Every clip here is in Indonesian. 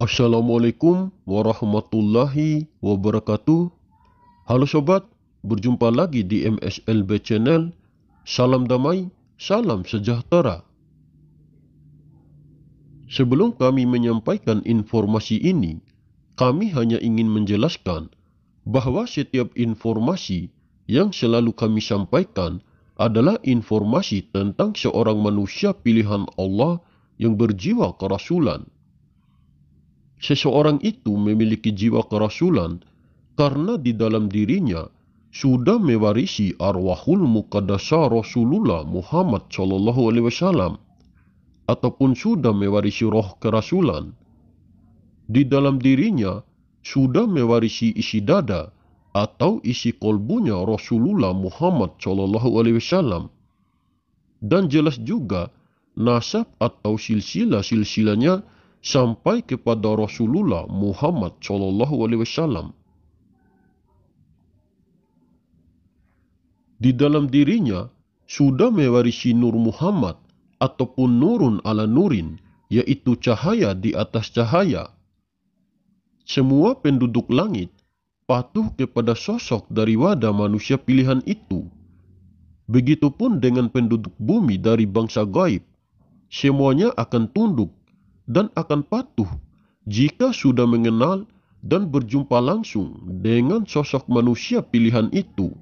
Assalamualaikum warahmatullahi wabarakatuh. Halo sobat, berjumpa lagi di MSLB Channel. Salam damai, salam sejahtera. Sebelum kami menyampaikan informasi ini, kami hanya ingin menjelaskan bahwa setiap informasi yang selalu kami sampaikan adalah informasi tentang seorang manusia pilihan Allah yang berjiwa kerasulan. Seseorang itu memiliki jiwa kerasulan karena di dalam dirinya sudah mewarisi arwahul muqaddasah Rasulullah Muhammad SAW ataupun sudah mewarisi roh kerasulan. Di dalam dirinya sudah mewarisi isi dada atau isi kolbunya Rasulullah Muhammad SAW, dan jelas juga nasab atau silsilah-silsilahnya sampai kepada Rasulullah Muhammad SAW. Di dalam dirinya sudah mewarisi Nur Muhammad ataupun nurun ala nurin, yaitu cahaya di atas cahaya. Semua penduduk langit patuh kepada sosok dari wadah manusia pilihan itu. Begitupun dengan penduduk bumi dari bangsa gaib, semuanya akan tunduk dan akan patuh jika sudah mengenal dan berjumpa langsung dengan sosok manusia pilihan itu.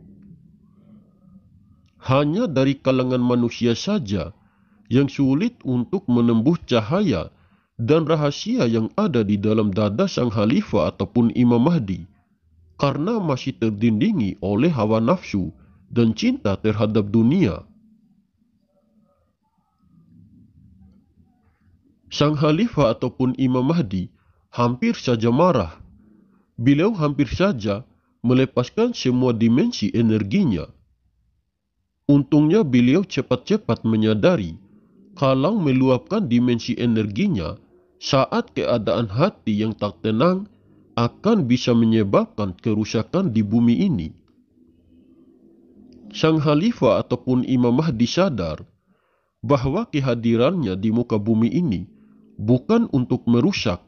Hanya dari kalangan manusia saja yang sulit untuk menembus cahaya dan rahasia yang ada di dalam dada sang Khalifah ataupun Imam Mahdi, karena masih terdindingi oleh hawa nafsu dan cinta terhadap dunia. Sang Khalifah ataupun Imam Mahdi hampir saja marah. Beliau hampir saja melepaskan semua dimensi energinya. Untungnya beliau cepat-cepat menyadari kalau meluapkan dimensi energinya saat keadaan hati yang tak tenang akan bisa menyebabkan kerusakan di bumi ini. Sang Khalifah ataupun Imam Mahdi sadar bahwa kehadirannya di muka bumi ini bukan untuk merusak,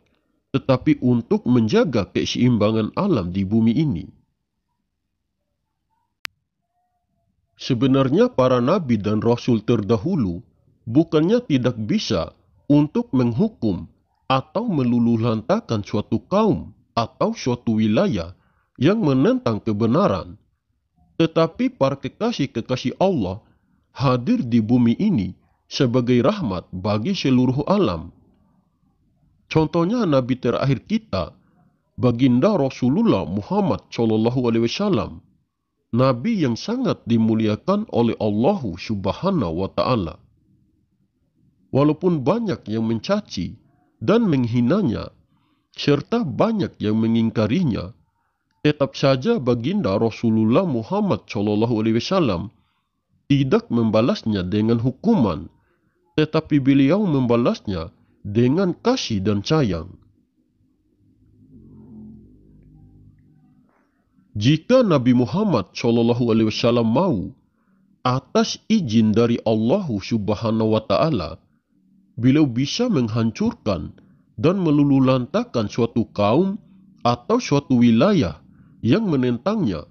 tetapi untuk menjaga keseimbangan alam di bumi ini. Sebenarnya para nabi dan rasul terdahulu bukannya tidak bisa untuk menghukum atau meluluhlantakan suatu kaum atau suatu wilayah yang menentang kebenaran, tetapi para kekasih-kekasih Allah hadir di bumi ini sebagai rahmat bagi seluruh alam. Contohnya Nabi terakhir kita, Baginda Rasulullah Muhammad SAW, Nabi yang sangat dimuliakan oleh Allah Subhanahu wa Ta'ala. Walaupun banyak yang mencaci dan menghinanya, serta banyak yang mengingkarinya, tetap saja Baginda Rasulullah Muhammad SAW tidak membalasnya dengan hukuman, tetapi beliau membalasnya dengan kasih dan sayang. Jika Nabi Muhammad SAW mau, atas izin dari Allah Subhanahu wa Ta'ala, beliau bisa menghancurkan dan meluluhlantakan suatu kaum atau suatu wilayah yang menentangnya.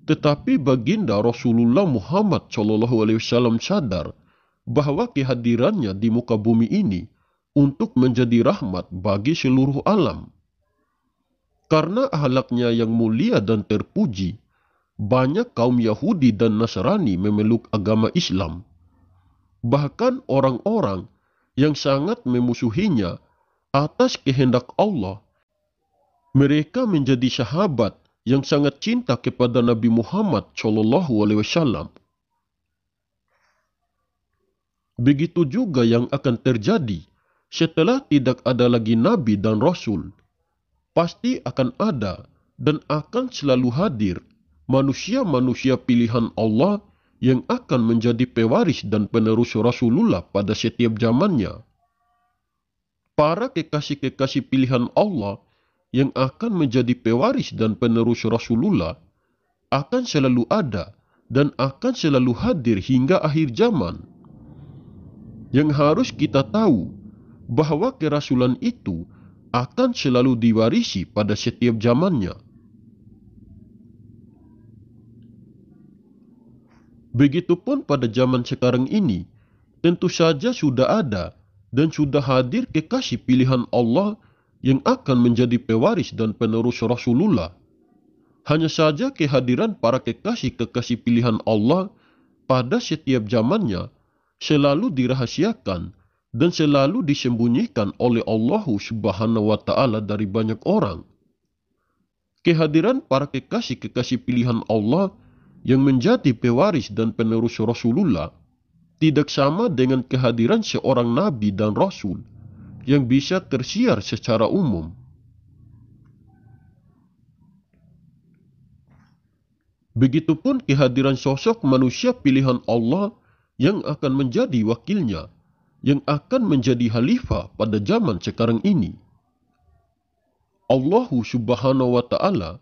Tetapi Baginda Rasulullah Muhammad SAW sadar bahwa kehadirannya di muka bumi ini untuk menjadi rahmat bagi seluruh alam. Karena akhlaknya yang mulia dan terpuji, banyak kaum Yahudi dan Nasrani memeluk agama Islam. Bahkan orang-orang yang sangat memusuhinya atas kehendak Allah, mereka menjadi sahabat yang sangat cinta kepada Nabi Muhammad SAW. Begitu juga yang akan terjadi setelah tidak ada lagi Nabi dan Rasul. Pasti akan ada dan akan selalu hadir manusia-manusia pilihan Allah yang akan menjadi pewaris dan penerus Rasulullah pada setiap zamannya. Para kekasih-kekasih pilihan Allah yang akan menjadi pewaris dan penerus Rasulullah akan selalu ada dan akan selalu hadir hingga akhir zaman. Yang harus kita tahu bahwa kerasulan itu akan selalu diwarisi pada setiap zamannya. Begitupun pada zaman sekarang ini, tentu saja sudah ada dan sudah hadir kekasih pilihan Allah yang akan menjadi pewaris dan penerus Rasulullah. Hanya saja kehadiran para kekasih-kekasih pilihan Allah pada setiap zamannya selalu dirahasiakan dan selalu disembunyikan oleh Allah Subhanahu wa Ta'ala dari banyak orang. Kehadiran para kekasih-kekasih pilihan Allah yang menjadi pewaris dan penerus Rasulullah tidak sama dengan kehadiran seorang nabi dan rasul yang bisa tersiar secara umum. Begitupun kehadiran sosok manusia pilihan Allah yang akan menjadi wakilnya, yang akan menjadi khalifah pada zaman sekarang ini. Allah Subhanahu wa Ta'ala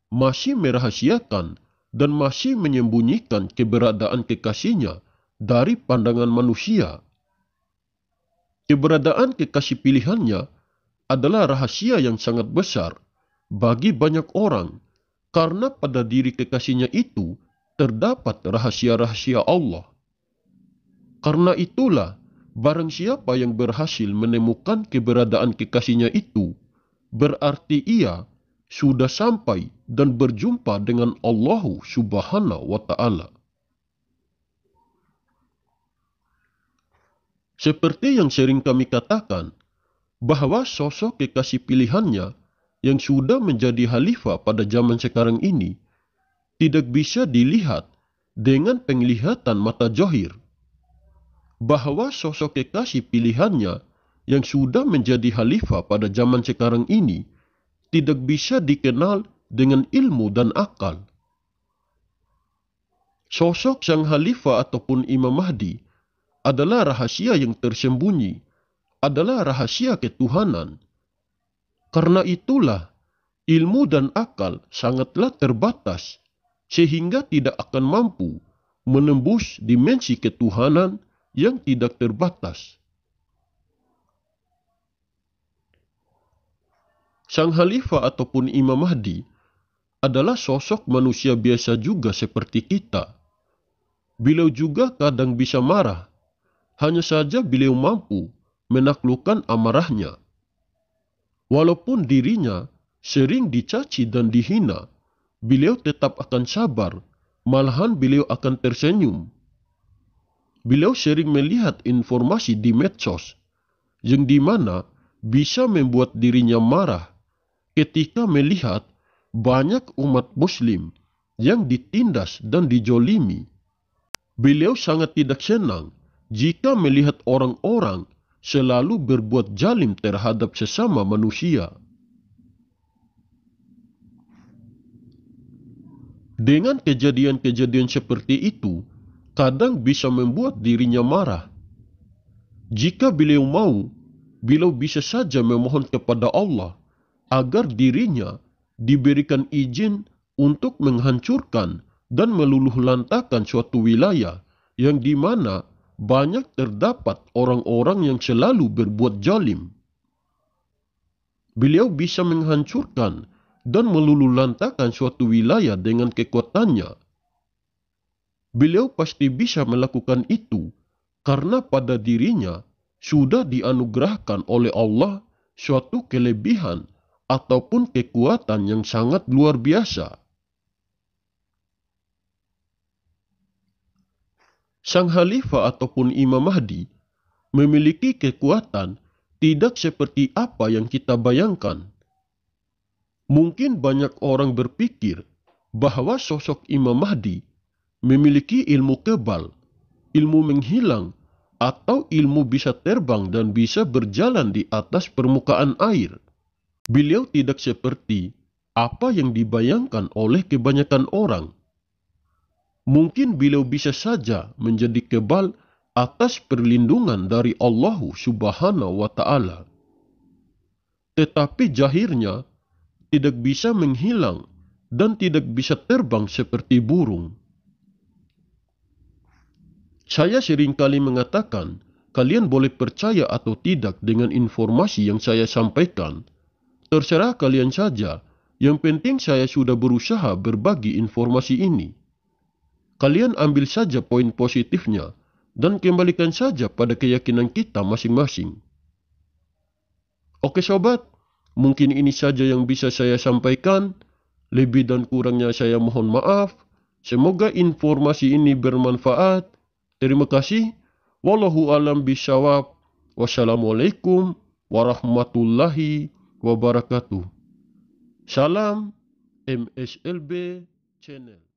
masih merahasiakan dan masih menyembunyikan keberadaan kekasihnya dari pandangan manusia. Keberadaan kekasih pilihannya adalah rahasia yang sangat besar bagi banyak orang, karena pada diri kekasihnya itu terdapat rahasia-rahasia Allah. Karena itulah, barang siapa yang berhasil menemukan keberadaan kekasihnya itu, berarti ia sudah sampai dan berjumpa dengan Allah Subhanahu wa Ta'ala. Seperti yang sering kami katakan, bahwa sosok kekasih pilihannya yang sudah menjadi khalifah pada zaman sekarang ini tidak bisa dilihat dengan penglihatan mata zahir. Bahwa sosok kekasih pilihannya yang sudah menjadi khalifah pada zaman sekarang ini tidak bisa dikenal dengan ilmu dan akal. Sosok sang khalifah ataupun Imam Mahdi adalah rahasia yang tersembunyi, adalah rahasia ketuhanan. Karena itulah, ilmu dan akal sangatlah terbatas, sehingga tidak akan mampu menembus dimensi ketuhanan yang tidak terbatas. Sang Khalifah ataupun Imam Mahdi adalah sosok manusia biasa juga seperti kita. Beliau juga kadang bisa marah, hanya saja beliau mampu menaklukkan amarahnya. Walaupun dirinya sering dicaci dan dihina, beliau tetap akan sabar, malahan beliau akan tersenyum. Beliau sering melihat informasi di medsos, yang dimana bisa membuat dirinya marah ketika melihat banyak umat muslim yang ditindas dan dijolimi. Beliau sangat tidak senang jika melihat orang-orang selalu berbuat zalim terhadap sesama manusia. Dengan kejadian-kejadian seperti itu, kadang bisa membuat dirinya marah. Jika beliau mau, beliau bisa saja memohon kepada Allah agar dirinya diberikan izin untuk menghancurkan dan meluluhlantakkan suatu wilayah yang dimana banyak terdapat orang-orang yang selalu berbuat zalim. Beliau bisa menghancurkan dan meluluhlantakkan suatu wilayah dengan kekuatannya. Beliau pasti bisa melakukan itu karena pada dirinya sudah dianugerahkan oleh Allah suatu kelebihan ataupun kekuatan yang sangat luar biasa. Sang Khalifah ataupun Imam Mahdi memiliki kekuatan tidak seperti apa yang kita bayangkan. Mungkin banyak orang berpikir bahwa sosok Imam Mahdi memiliki ilmu kebal, ilmu menghilang, atau ilmu bisa terbang dan bisa berjalan di atas permukaan air. Beliau tidak seperti apa yang dibayangkan oleh kebanyakan orang. Mungkin beliau bisa saja menjadi kebal atas perlindungan dari Allah Subhanahu wa Ta'ala. Tetapi zahirnya tidak bisa menghilang dan tidak bisa terbang seperti burung. Saya seringkali mengatakan, kalian boleh percaya atau tidak dengan informasi yang saya sampaikan, Terserah kalian saja. Yang penting saya sudah berusaha berbagi informasi ini. Kalian ambil saja poin positifnya dan kembalikan saja pada keyakinan kita masing-masing. Oke sobat, mungkin ini saja yang bisa saya sampaikan. Lebih dan kurangnya saya mohon maaf. Semoga informasi ini bermanfaat. Terima kasih. Wallahu alam bishawab. Wassalamualaikum warahmatullahi wabarakatuh. Salam MSLB Channel.